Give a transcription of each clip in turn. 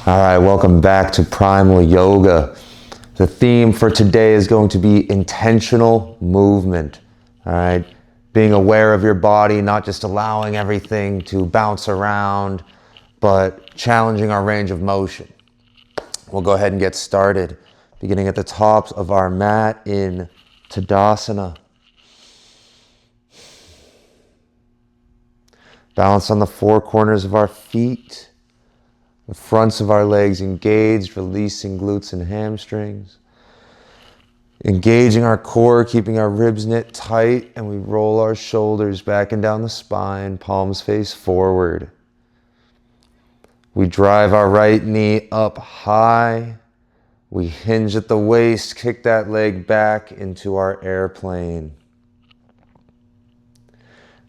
All right, welcome back to Primal Yoga. The theme for today is going to be intentional movement. All right, being aware of your body, not just allowing everything to bounce around, but challenging our range of motion. We'll go ahead and get started, beginning at the tops of our mat in Tadasana. Balance on the four corners of our feet. The fronts of our legs engaged, releasing glutes and hamstrings. Engaging our core, keeping our ribs knit tight, and we roll our shoulders back and down the spine, palms face forward. We drive our right knee up high. We hinge at the waist, kick that leg back into our airplane.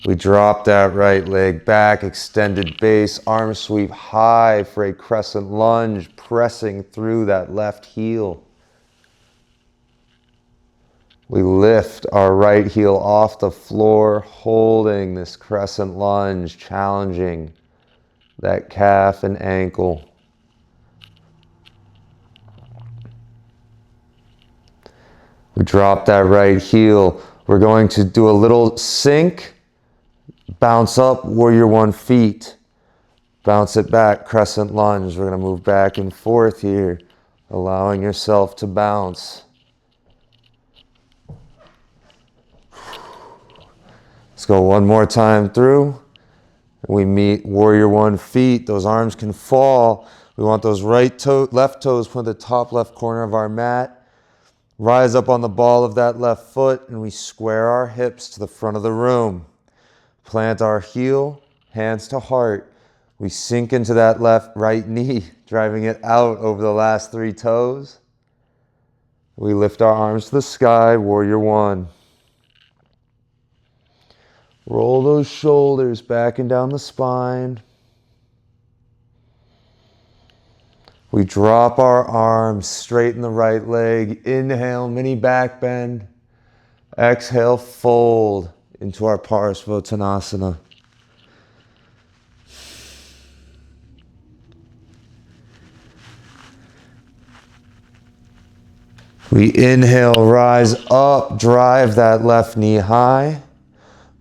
We drop that right leg back, extended base, arms sweep high for a crescent lunge, pressing through that left heel. We lift our right heel off the floor, holding this crescent lunge, challenging that calf and ankle. We drop that right heel. We're going to do a little sink. Bounce up, warrior one feet. Bounce it back, crescent lunge. We're going to move back and forth here, allowing yourself to bounce. Let's go one more time through. We meet warrior one feet. Those arms can fall. We want those left toes put at the top left corner of our mat. Rise up on the ball of that left foot, and we square our hips to the front of the room. Plant our heel, hands to heart. We sink into that right knee, driving it out over the last three toes. We lift our arms to the sky, warrior one. Roll those shoulders back and down the spine. We drop our arms, straighten the right leg. Inhale, mini back bend. Exhale, fold into our Parsvottanasana. We inhale, rise up, drive that left knee high.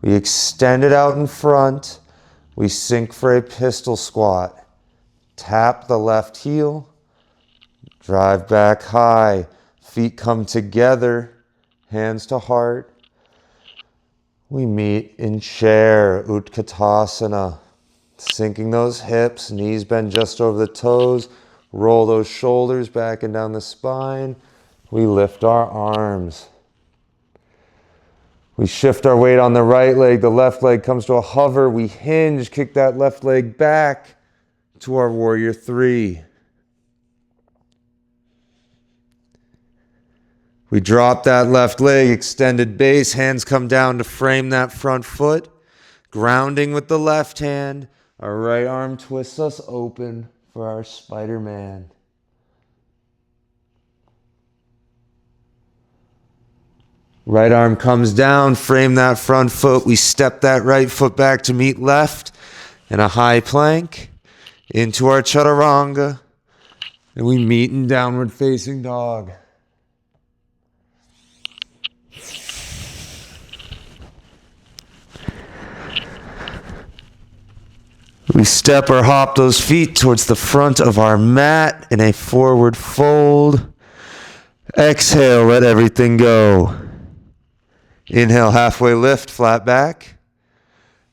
We extend it out in front. We sink for a pistol squat. Tap the left heel. Drive back high. Feet come together. Hands to heart. We meet in chair, Utkatasana. Sinking those hips, knees bend just over the toes. Roll those shoulders back and down the spine. We lift our arms. We shift our weight on the right leg. The left leg comes to a hover. We hinge, kick that left leg back to our warrior three. We drop that left leg, extended base, hands come down to frame that front foot. Grounding with the left hand, our right arm twists us open for our Spider-Man. Right arm comes down, frame that front foot. We step that right foot back to meet left in a high plank into our Chaturanga. And we meet in downward facing dog. We step or hop those feet towards the front of our mat in a forward fold. Exhale, let everything go. Inhale, halfway lift, flat back.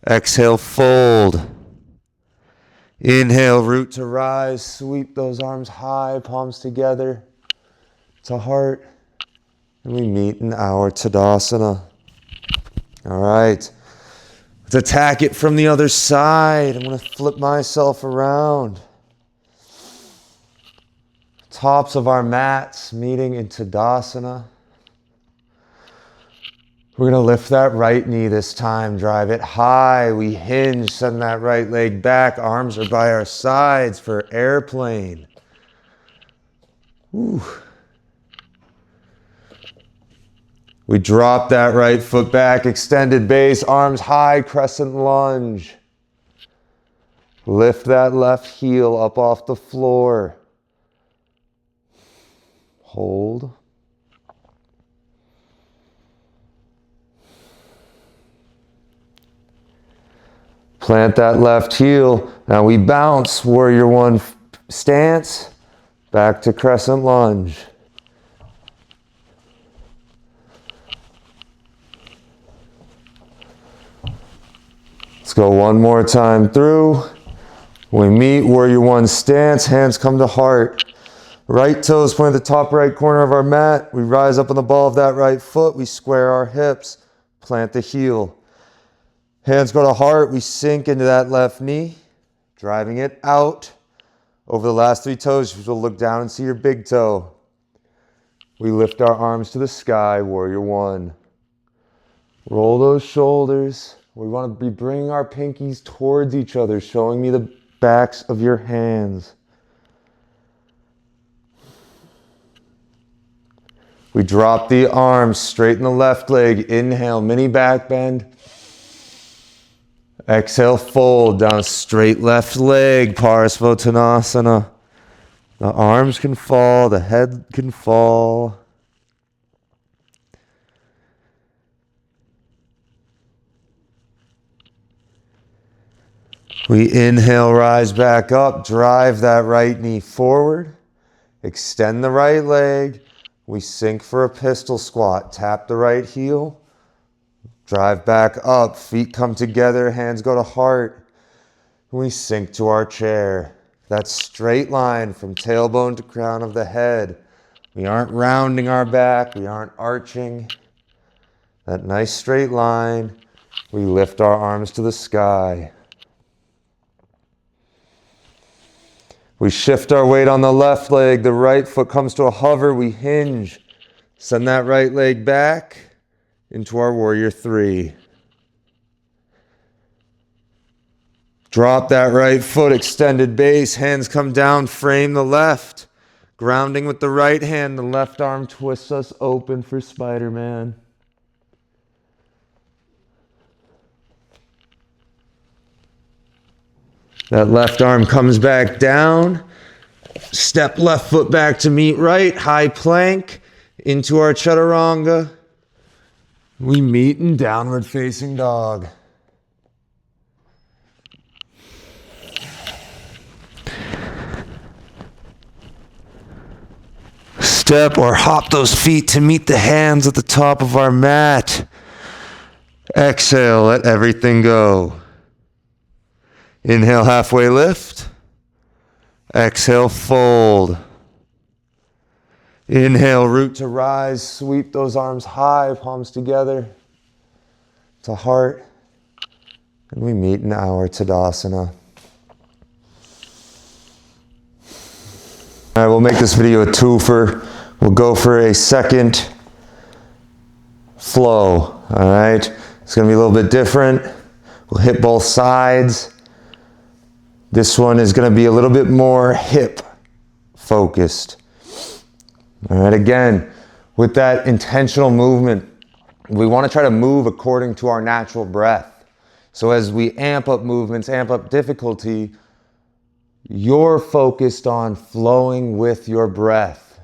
Exhale, fold. Inhale, root to rise. Sweep those arms high, palms together to heart. And we meet in our Tadasana. All right. Let's attack it from the other side. I'm going to flip myself around. Tops of our mats, meeting in Tadasana. We're going to lift that right knee this time. Drive it high. We hinge, send that right leg back. Arms are by our sides for airplane. Woo. We drop that right foot back, extended base, arms high, crescent lunge. Lift that left heel up off the floor. Hold. Plant that left heel. Now we bounce, warrior one stance, back to crescent lunge. Let's go one more time through. We meet, warrior one stance, hands come to heart. Right toes point at the top right corner of our mat. We rise up on the ball of that right foot. We square our hips, plant the heel. Hands go to heart. We sink into that left knee, driving it out. Over the last three toes, you'll look down and see your big toe. We lift our arms to the sky, warrior one. Roll those shoulders. We want to be bringing our pinkies towards each other, showing me the backs of your hands. We drop the arms, straighten the left leg. Inhale, mini back bend. Exhale, fold down straight left leg, Parasvottanasana. The arms can fall, the head can fall. We inhale, rise back up, drive that right knee forward. Extend the right leg. We sink for a pistol squat. Tap the right heel. Drive back up. Feet come together. Hands go to heart. We sink to our chair. That straight line from tailbone to crown of the head. We aren't rounding our back. We aren't arching. That nice straight line. We lift our arms to the sky. We shift our weight on the left leg. The right foot comes to a hover. We hinge. Send that right leg back into our warrior three. Drop that right foot, extended base. Hands come down, frame the left. Grounding with the right hand. The left arm twists us open for Spider-Man. That left arm comes back down. Step left foot back to meet right. High plank into our chaturanga. We meet in downward facing dog. Step or hop those feet to meet the hands at the top of our mat. Exhale, let everything go. Inhale, halfway lift. Exhale, fold. Inhale, root to rise. Sweep those arms high, palms together to heart. And we meet in our Tadasana. All right, we'll make this video a twofer. We'll go for a second flow. All right, it's going to be a little bit different. We'll hit both sides. This one is going to be a little bit more hip focused. All right, again, with that intentional movement, we want to try to move according to our natural breath. So as we amp up movements, amp up difficulty, you're focused on flowing with your breath.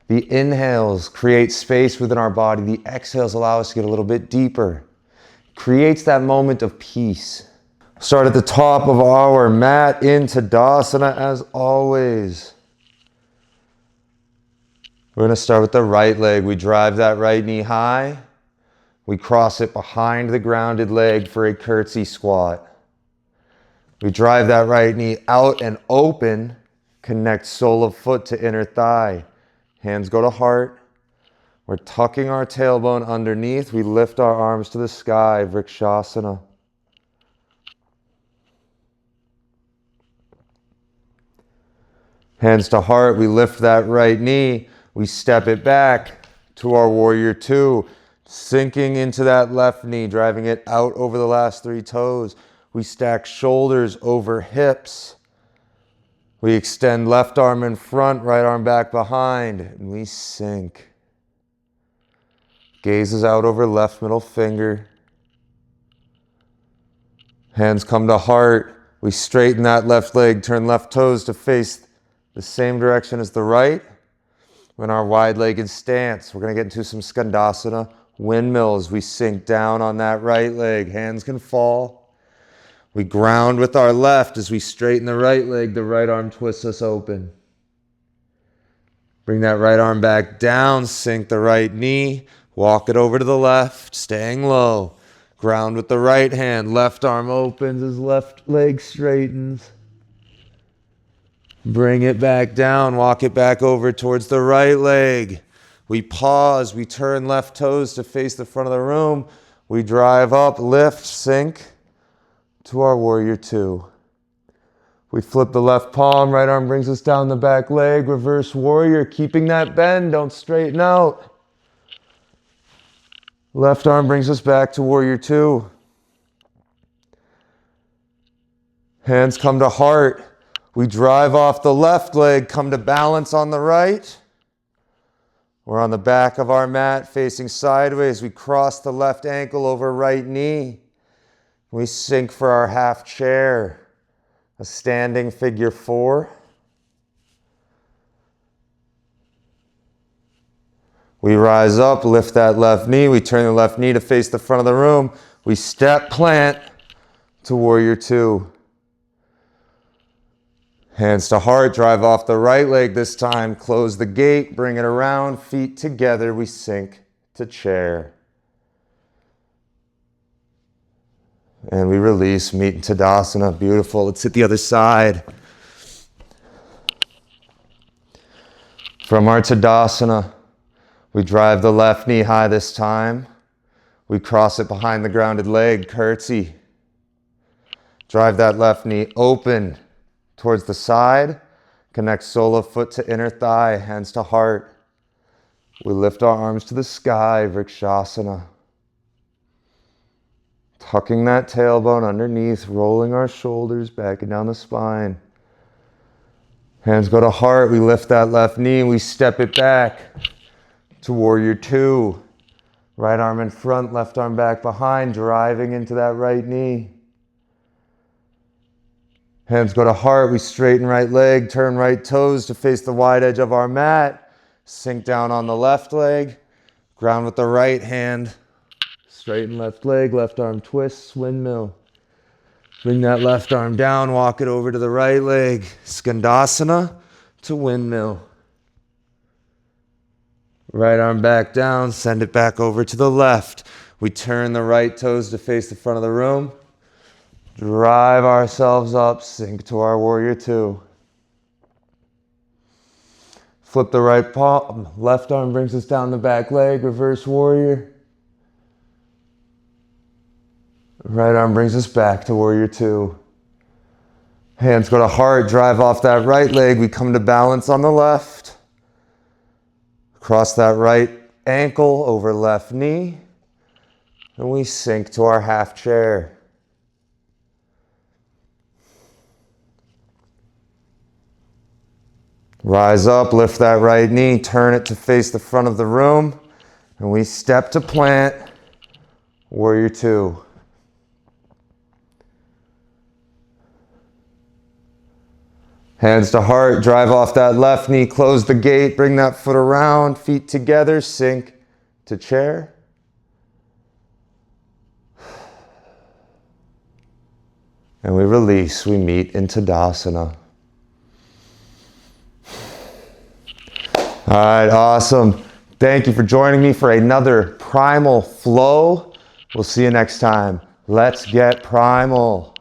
The inhales create space within our body. The exhales allow us to get a little bit deeper. Creates that moment of peace. Start at the top of our mat in Tadasana as always. We're going to start with the right leg. We drive that right knee high. We cross it behind the grounded leg for a curtsy squat. We drive that right knee out and open. Connect sole of foot to inner thigh. Hands go to heart. We're tucking our tailbone underneath. We lift our arms to the sky, Vrikshasana. Hands to heart, we lift that right knee. We step it back to our warrior two. Sinking into that left knee, driving it out over the last three toes. We stack shoulders over hips. We extend left arm in front, right arm back behind, and we sink. Gazes out over left middle finger. Hands come to heart. We straighten that left leg, turn left toes to face the same direction as the right. We're in our wide-legged stance. We're going to get into some Skandasana windmills. We sink down on that right leg. Hands can fall. We ground with our left as we straighten the right leg. The right arm twists us open. Bring that right arm back down. Sink the right knee. Walk it over to the left, staying low. Ground with the right hand. Left arm opens as left leg straightens. Bring it back down. Walk it back over towards the right leg. We pause. We turn left toes to face the front of the room. We drive up, lift, sink to our warrior two. We flip the left palm. Right arm brings us down the back leg. Reverse warrior. Keeping that bend. Don't straighten out. Left arm brings us back to warrior two. Hands come to heart. We drive off the left leg, come to balance on the right. We're on the back of our mat facing sideways. We cross the left ankle over right knee. We sink for our half chair, a standing figure four. We rise up, lift that left knee. We turn the left knee to face the front of the room. We step plant to warrior two. Hands to heart, drive off the right leg this time. Close the gate, bring it around, feet together. We sink to chair. And we release, meet in Tadasana. Beautiful. Let's hit the other side. From our Tadasana, we drive the left knee high this time. We cross it behind the grounded leg, curtsy. Drive that left knee open towards the side. Connect sole of foot to inner thigh, hands to heart. We lift our arms to the sky, Vrikshasana. Tucking that tailbone underneath, rolling our shoulders back and down the spine. Hands go to heart. We lift that left knee. We step it back to warrior two. Right arm in front, left arm back behind, driving into that right knee. Hands go to heart. We straighten right leg, turn right toes to face the wide edge of our mat. Sink down on the left leg. Ground with the right hand. Straighten left leg, left arm twists, windmill. Bring that left arm down, walk it over to the right leg. Skandasana to windmill. Right arm back down, send it back over to the left. We turn the right toes to face the front of the room. Drive ourselves up, sink to our warrior two. Flip the right palm, left arm brings us down the back leg, reverse warrior. Right arm brings us back to warrior two. Hands go to heart, drive off that right leg. We come to balance on the left. Cross that right ankle over left knee. And we sink to our half chair. Rise up, lift that right knee, turn it to face the front of the room, and we step to plant, warrior two. Hands to heart, drive off that left knee, close the gate, bring that foot around, feet together, sink to chair. And we release, we meet in Tadasana. All right, awesome. Thank you for joining me for another primal flow. We'll see you next time. Let's get primal.